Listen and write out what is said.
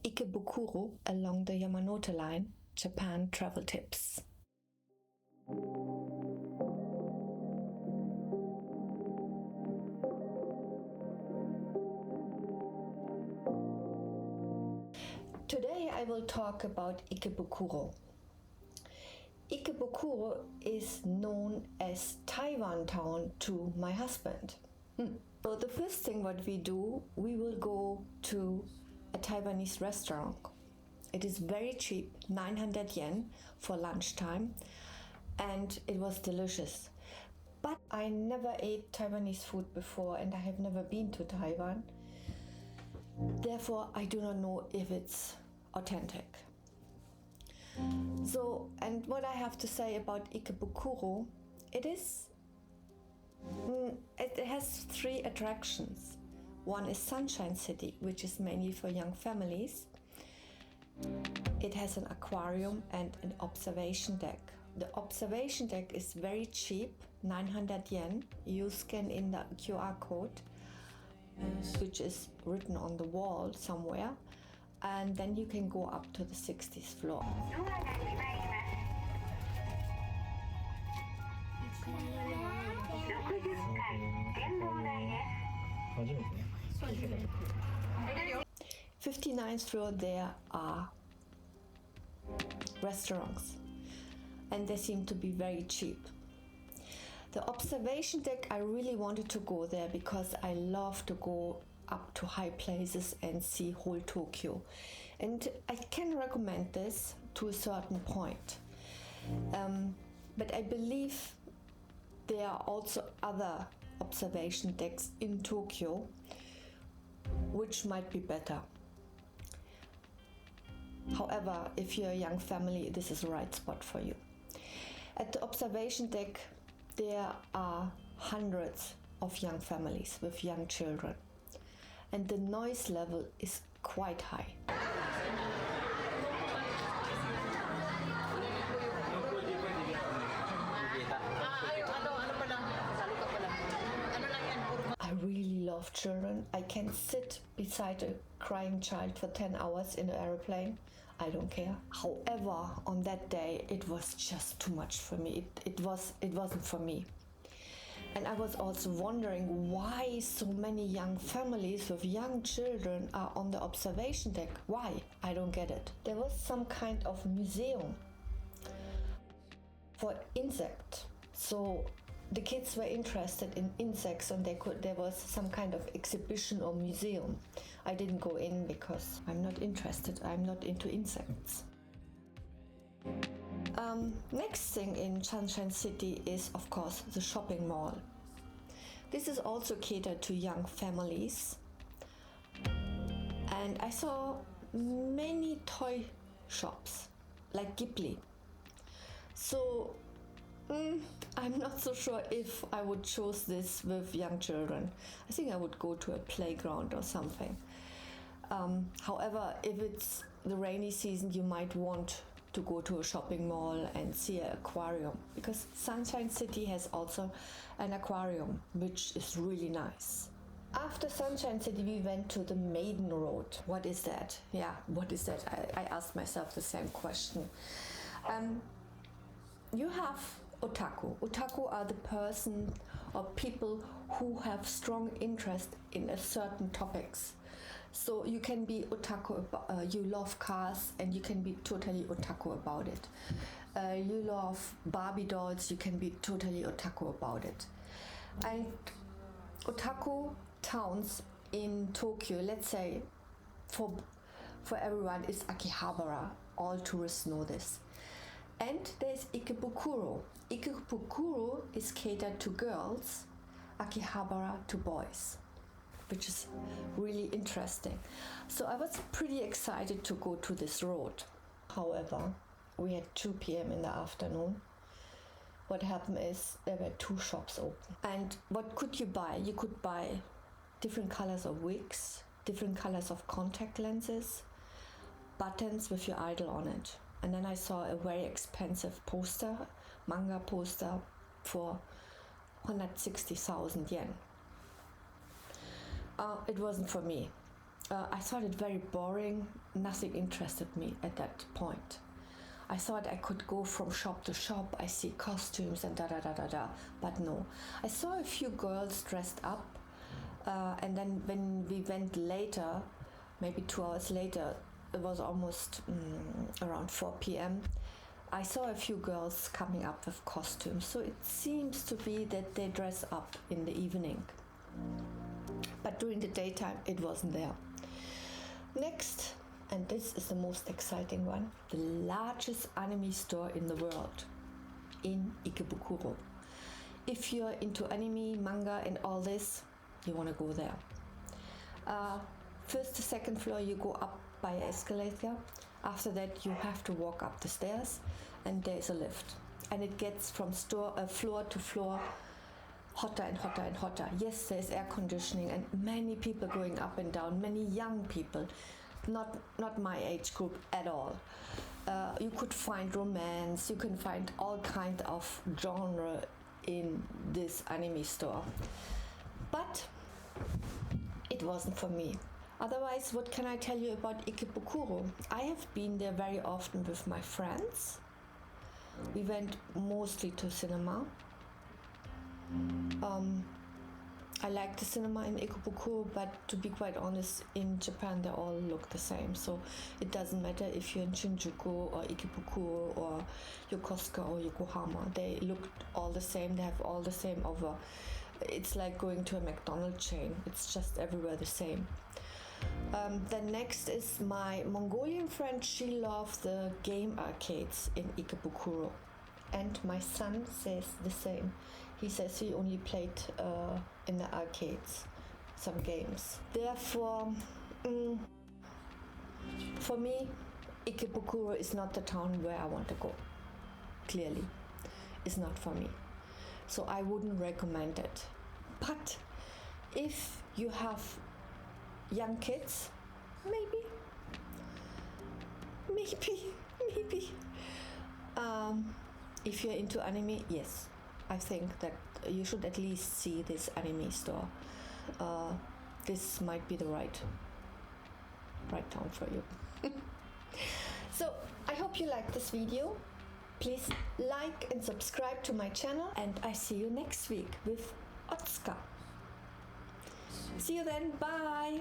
Ikebukuro along the Yamanote Line, Japan travel tips. Today I will talk about Ikebukuro. Ikebukuro is known as Taiwan town to my husband. So the first thing what we do, we will go to a Taiwanese restaurant. It is very cheap, 900 yen for lunchtime, and it was delicious. But I never ate Taiwanese food before and I have never been to Taiwan. Therefore, I do not know if it's authentic. So, and what I have to say about Ikebukuro, it has three attractions. One is Sunshine City, which is mainly for young families. It has an aquarium and an observation deck. The observation deck is very cheap, 900 yen. You scan in the QR code, which is written on the wall somewhere, and then you can go up to the 60th floor. On 59th floor there are restaurants, and they seem to be very cheap. The observation deck, I really wanted to go there because I love to go up to high places and see whole Tokyo, and I can recommend this to a certain point, but I believe there are also other observation decks in Tokyo which might be better. However, if you're a young family, this is the right spot for you. At the observation deck there are hundreds of young families with young children, and the noise level is quite high. I really love children. I can sit beside a crying child for 10 hours in an airplane. I don't care. However, on that day, it was just too much for me. It wasn't for me. And I was also wondering why so many young families with young children are on the observation deck. Why? I don't get it. There was some kind of museum for insects. So the kids were interested in insects, and there was some kind of exhibition or museum. I didn't go in because I'm not interested. I'm not into insects. Next thing in Sunshine City is, of course, the shopping mall. This is also catered to young families, and I saw many toy shops like Ghibli. So I'm not so sure if I would choose this with young children. I think I would go to a playground or something. However, if it's the rainy season, you might want to go to a shopping mall and see an aquarium, because Sunshine City has also an aquarium, which is really nice. After Sunshine City, we went to the Maiden Road. What is that? Yeah, what is that? I asked myself the same question. You have otaku. Otaku are the person or people who have strong interest in a certain topics. So you can be otaku, you love cars, and you can be totally otaku about it. You love Barbie dolls, you can be totally otaku about it. And otaku towns in Tokyo, let's say for everyone, is Akihabara. All tourists know this. And there's Ikebukuro. Ikebukuro is catered to girls, Akihabara to boys, which is really interesting. So I was pretty excited to go to this road. However, we had 2 p.m. in the afternoon. What happened is there were 2 shops open. And what could you buy? You could buy different colors of wigs, different colors of contact lenses, buttons with your idol on it. And then I saw a very expensive poster, manga poster, for 160,000 yen. It wasn't for me. I thought it very boring. Nothing interested me at that point. I thought I could go from shop to shop. I see costumes and da da da da da. But no, I saw a few girls dressed up, and then when we went later, maybe 2 hours later, it was almost around 4 p.m. I saw a few girls coming up with costumes. So it seems to be that they dress up in the evening. But during the daytime, it wasn't there. Next, and this is the most exciting one, the largest anime store in the world, in Ikebukuro. If you're into anime, manga and all this, you want to go there. First to second floor, you go up by an escalator. After that, you have to walk up the stairs, and there's a lift. And it gets from floor to floor hotter and hotter and hotter. Yes, there's air conditioning and many people going up and down, many young people, not my age group at all. You could find romance, you can find all kind of genre in this anime store. But it wasn't for me. Otherwise, what can I tell you about Ikebukuro? I have been there very often with my friends. We went mostly to cinema. I like the cinema in Ikebukuro, but to be quite honest, in Japan they all look the same. So it doesn't matter if you're in Shinjuku or Ikebukuro or Yokosuka or Yokohama. They look all the same. They have all the same over. It's like going to a McDonald's chain. It's just everywhere the same. Then next is my Mongolian friend. She loves the game arcades in Ikebukuro, and my son says the same. He says he only played in the arcades some games. Therefore, for me, Ikebukuro is not the town where I want to go. Clearly, it's not for me. So I wouldn't recommend it. But if you have young kids, maybe. If you're into anime, yes, I think that you should at least see this anime store. This might be the right town for you. So I hope you liked this video. Please like and subscribe to my channel, and I see you next week with Otsuka. See you then, bye!